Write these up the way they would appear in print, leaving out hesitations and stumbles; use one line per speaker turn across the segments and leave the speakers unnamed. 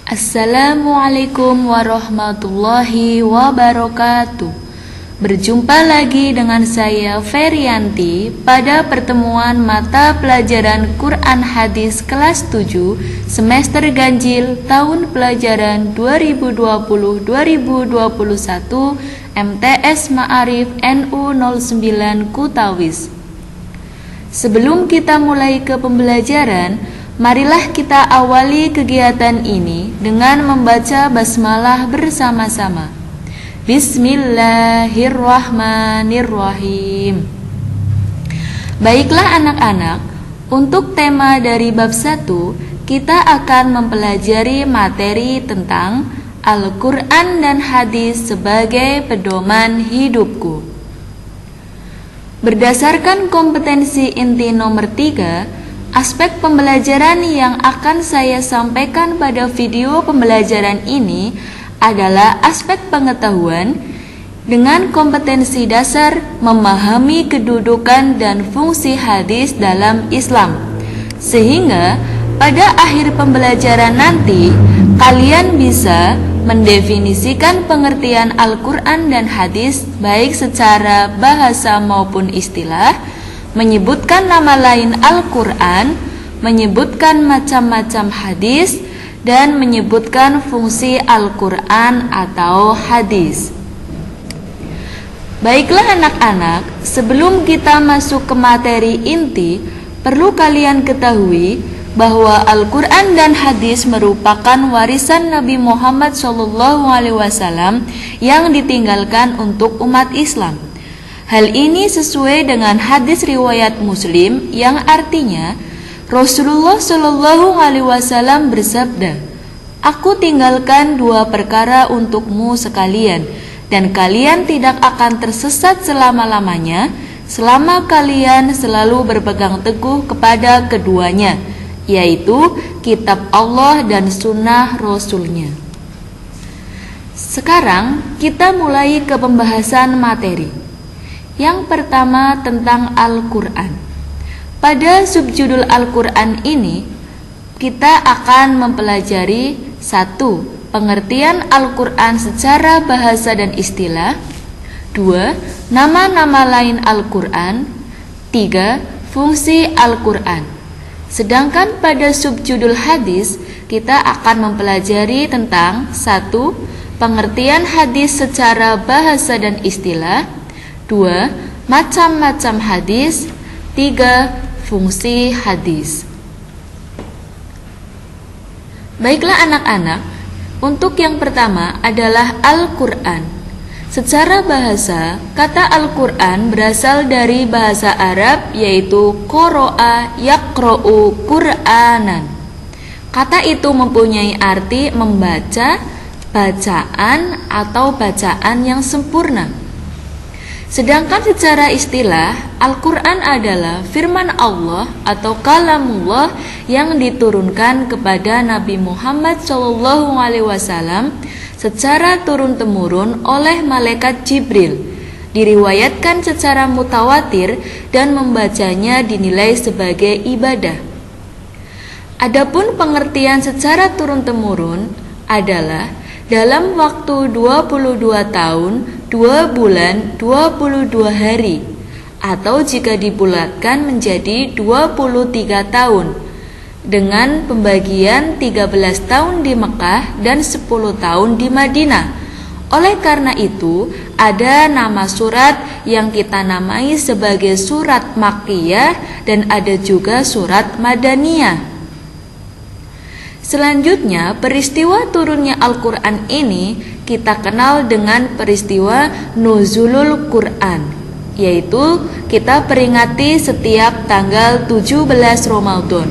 Assalamualaikum warahmatullahi wabarakatuh. Berjumpa lagi dengan saya Ferianti pada pertemuan mata pelajaran Quran Hadis kelas 7 semester ganjil tahun pelajaran 2020-2021 MTS Ma'arif NU 09 Kutawis. Sebelum kita mulai ke pembelajaran, marilah kita awali kegiatan ini dengan membaca basmalah bersama-sama. Bismillahirrahmanirrahim. Baiklah anak-anak, untuk tema dari bab 1, kita akan mempelajari materi tentang Al-Quran dan Hadis sebagai pedoman hidupku. Berdasarkan kompetensi inti nomor 3, aspek pembelajaran yang akan saya sampaikan pada video pembelajaran ini adalah aspek pengetahuan dengan kompetensi dasar memahami kedudukan dan fungsi hadis dalam Islam. Sehingga pada akhir pembelajaran nanti kalian bisa mendefinisikan pengertian Al-Quran dan hadis baik secara bahasa maupun istilah, menyebutkan nama lain Al-Quran, menyebutkan macam-macam hadis, dan menyebutkan fungsi Al-Quran atau hadis. Baiklah anak-anak, sebelum kita masuk ke materi inti, perlu kalian ketahui bahwa Al-Quran dan hadis merupakan warisan Nabi Muhammad SAW yang ditinggalkan untuk umat Islam. Hal ini sesuai dengan hadis riwayat Muslim yang artinya Rasulullah Shallallahu Alaihi Wasallam bersabda, "Aku tinggalkan 2 perkara untukmu sekalian, dan kalian tidak akan tersesat selama-lamanya selama kalian selalu berpegang teguh kepada keduanya, yaitu kitab Allah dan sunnah Rasulnya." Sekarang kita mulai ke pembahasan materi. Yang pertama tentang Al-Quran. Pada subjudul Al-Quran ini, kita akan mempelajari 1. Pengertian Al-Quran secara bahasa dan istilah. 2. Nama-nama lain Al-Quran. 3. Fungsi Al-Quran. Sedangkan pada subjudul hadis, kita akan mempelajari tentang 1. Pengertian hadis secara bahasa dan istilah. 2. Macam-macam hadis. 3. Fungsi hadis. Baiklah anak-anak, untuk yang pertama adalah Al-Quran. Secara bahasa, kata Al-Quran berasal dari bahasa Arab yaitu qoro'a yaqro'u Qur'anan. Kata itu mempunyai arti membaca, bacaan atau bacaan yang sempurna. Sedangkan secara istilah, Al-Quran adalah firman Allah atau kalamullah yang diturunkan kepada Nabi Muhammad SAW secara turun-temurun oleh malaikat Jibril, diriwayatkan secara mutawatir dan membacanya dinilai sebagai ibadah. Adapun pengertian secara turun-temurun adalah dalam waktu 22 tahun, 2 bulan, 22 hari, atau jika dibulatkan menjadi 23 tahun, dengan pembagian 13 tahun di Mekah dan 10 tahun di Madinah. Oleh karena itu, ada nama surat yang kita namai sebagai surat Makkiyah dan ada juga surat Madaniyah. Selanjutnya, peristiwa turunnya Al-Quran ini kita kenal dengan peristiwa Nuzulul Quran, yaitu kita peringati setiap tanggal 17 Ramadan.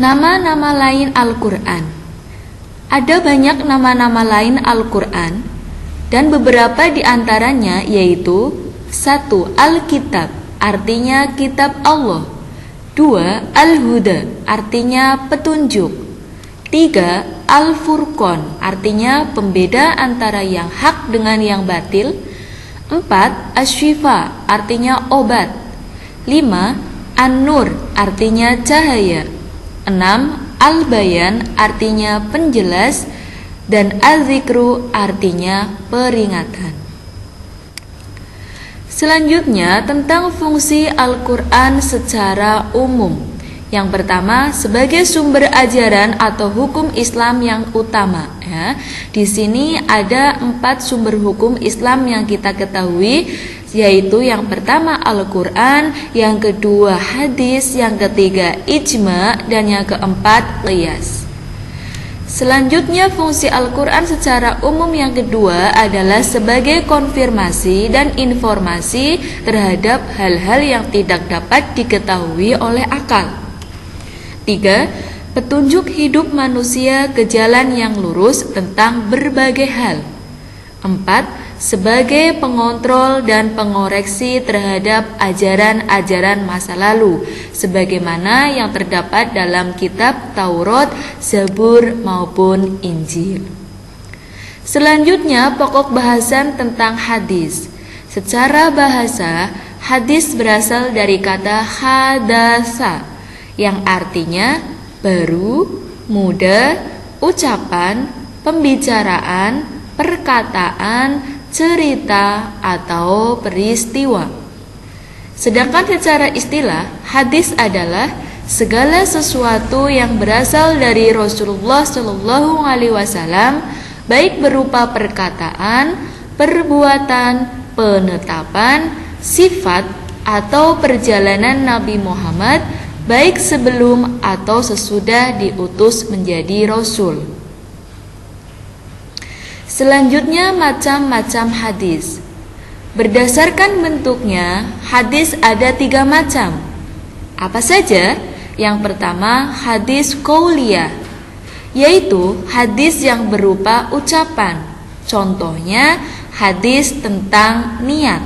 Nama-nama lain Al-Quran. Ada banyak nama-nama lain Al-Quran, dan beberapa di antaranya yaitu 1. Al-Kitab, artinya kitab Allah. 2. Al-Huda, artinya petunjuk. 3. Al-Furqan, artinya pembeda antara yang hak dengan yang batil. 4. Asy-Syifa, artinya obat. 5. An-Nur artinya cahaya. 6. Al-Bayan artinya penjelas. Dan Az-Zikru artinya peringatan. Selanjutnya tentang fungsi Al-Quran secara umum. Yang pertama, sebagai sumber ajaran atau hukum Islam yang utama. Ya, di sini ada 4 sumber hukum Islam yang kita ketahui, yaitu yang pertama Al-Quran, yang kedua hadis, yang ketiga ijma, dan yang keempat qiyas. Selanjutnya fungsi Al-Quran secara umum yang kedua adalah sebagai konfirmasi dan informasi terhadap hal-hal yang tidak dapat diketahui oleh akal. 3. Petunjuk hidup manusia ke jalan yang lurus tentang berbagai hal. 4. Sebagai pengontrol dan pengoreksi terhadap ajaran-ajaran masa lalu, sebagaimana yang terdapat dalam kitab Taurat, Zabur maupun Injil. Selanjutnya pokok bahasan tentang hadis. Secara bahasa, hadis berasal dari kata hadasa, yang artinya baru, muda, ucapan, pembicaraan, perkataan, cerita, atau peristiwa. Sedangkan secara istilah, hadis adalah segala sesuatu yang berasal dari Rasulullah Shallallahu Alaihi Wasallam, baik berupa perkataan, perbuatan, penetapan, sifat, atau perjalanan Nabi Muhammad, baik sebelum atau sesudah diutus menjadi Rasul. Selanjutnya macam-macam hadis. Berdasarkan bentuknya, hadis ada 3 macam. Apa saja? Yang pertama, hadis qauliyah, yaitu hadis yang berupa ucapan. Contohnya, hadis tentang niat.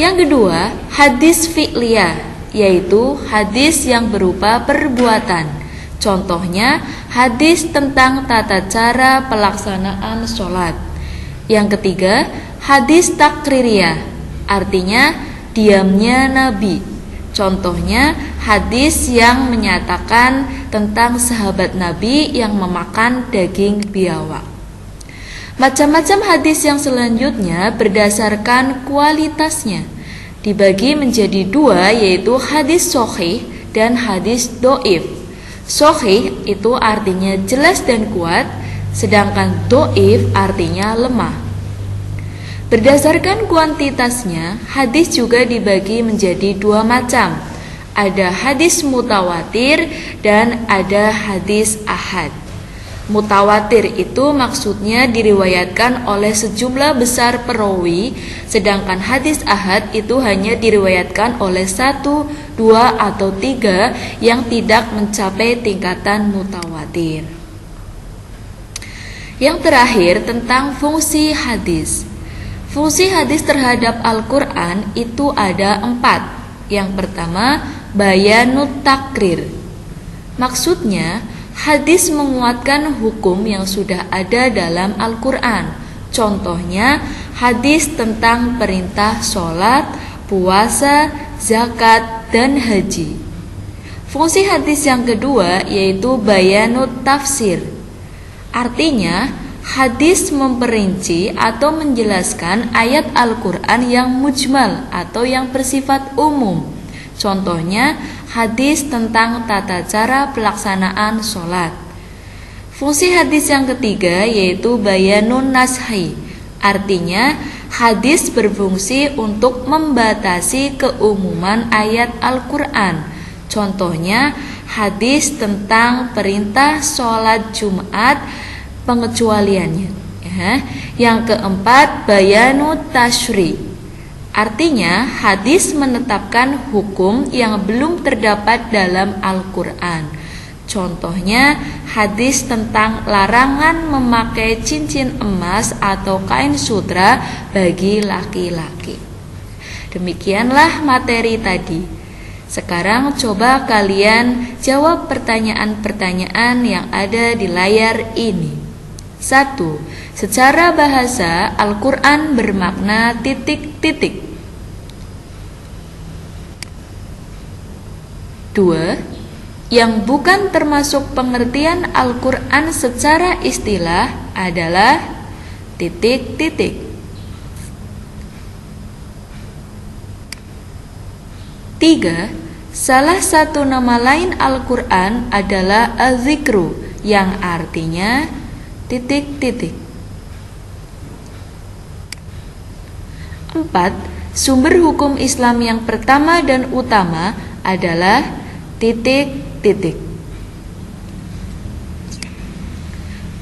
Yang kedua, hadis fi'liyah, yaitu hadis yang berupa perbuatan. Contohnya, hadis tentang tata cara pelaksanaan sholat. Yang ketiga, hadis takririyah, artinya diamnya Nabi. Contohnya, hadis yang menyatakan tentang sahabat Nabi yang memakan daging biawak. Macam-macam hadis yang selanjutnya berdasarkan kualitasnya dibagi menjadi 2, yaitu hadis sahih dan hadis dhaif. Sahih itu artinya jelas dan kuat, sedangkan dhaif artinya lemah. Berdasarkan kuantitasnya, hadis juga dibagi menjadi 2 macam. Ada hadis mutawatir dan ada hadis ahad. Mutawatir itu maksudnya diriwayatkan oleh sejumlah besar perawi, sedangkan hadis ahad itu hanya diriwayatkan oleh 1, 2, atau 3 yang tidak mencapai tingkatan mutawatir. Yang terakhir tentang fungsi hadis. Fungsi hadis terhadap Al-Quran itu ada 4. Yang pertama, bayanut takrir. Maksudnya, hadis menguatkan hukum yang sudah ada dalam Al-Quran. Contohnya, hadis tentang perintah sholat, puasa, zakat, dan haji. Fungsi hadis yang kedua yaitu bayanut tafsir. Artinya, hadis memperinci atau menjelaskan ayat Al-Quran yang mujmal atau yang bersifat umum. Contohnya, hadis tentang tata cara pelaksanaan sholat. Fungsi hadis yang ketiga yaitu bayanun nashi. Artinya, hadis berfungsi untuk membatasi keumuman ayat Al-Quran. Contohnya, hadis tentang perintah sholat Jumat, pengecualiannya. Yang keempat, bayanut tashri. Artinya, hadis menetapkan hukum yang belum terdapat dalam Al-Quran. Contohnya, hadis tentang larangan memakai cincin emas atau kain sutra bagi laki-laki. Demikianlah materi tadi. Sekarang coba kalian jawab pertanyaan-pertanyaan yang ada di layar ini. 1. Secara bahasa, Al-Quran bermakna titik-titik. 2. Yang bukan termasuk pengertian Al-Quran secara istilah adalah titik-titik. 3. Salah satu nama lain Al-Quran adalah Az-Zikru, yang artinya titik-titik. 4. Sumber hukum Islam yang pertama dan utama adalah titik-titik.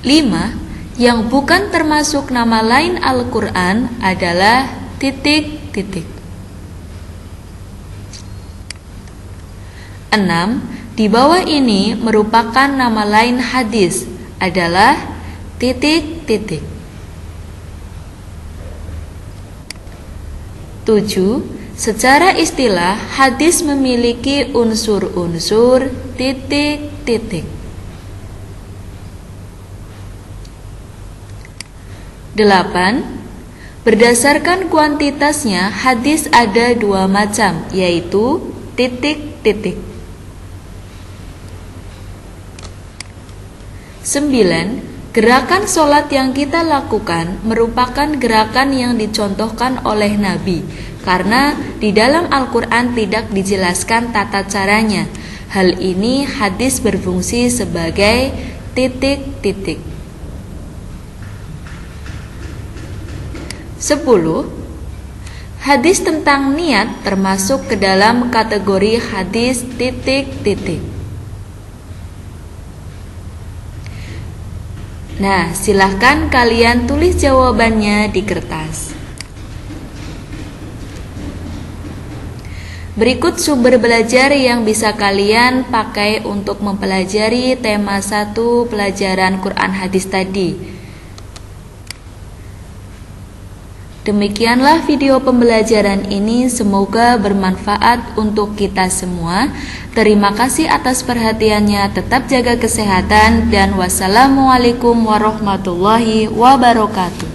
5. Yang bukan termasuk nama lain Al-Quran adalah titik-titik. 6. Di bawah ini merupakan nama lain hadis adalah titik-titik. 7. Secara istilah hadis memiliki unsur-unsur titik-titik. 8. Berdasarkan kuantitasnya hadis ada 2 macam, yaitu titik-titik. 9. Gerakan sholat yang kita lakukan merupakan gerakan yang dicontohkan oleh Nabi, karena di dalam Al-Quran tidak dijelaskan tata caranya. Hal ini hadis berfungsi sebagai titik-titik. 10. Hadis tentang niat termasuk ke dalam kategori hadis titik-titik. Nah, silahkan kalian tulis jawabannya di kertas. Berikut sumber belajar yang bisa kalian pakai untuk mempelajari tema 1 pelajaran Quran hadis tadi. Demikianlah video pembelajaran ini, semoga bermanfaat untuk kita semua. Terima kasih atas perhatiannya, tetap jaga kesehatan, dan wassalamualaikum warahmatullahi wabarakatuh.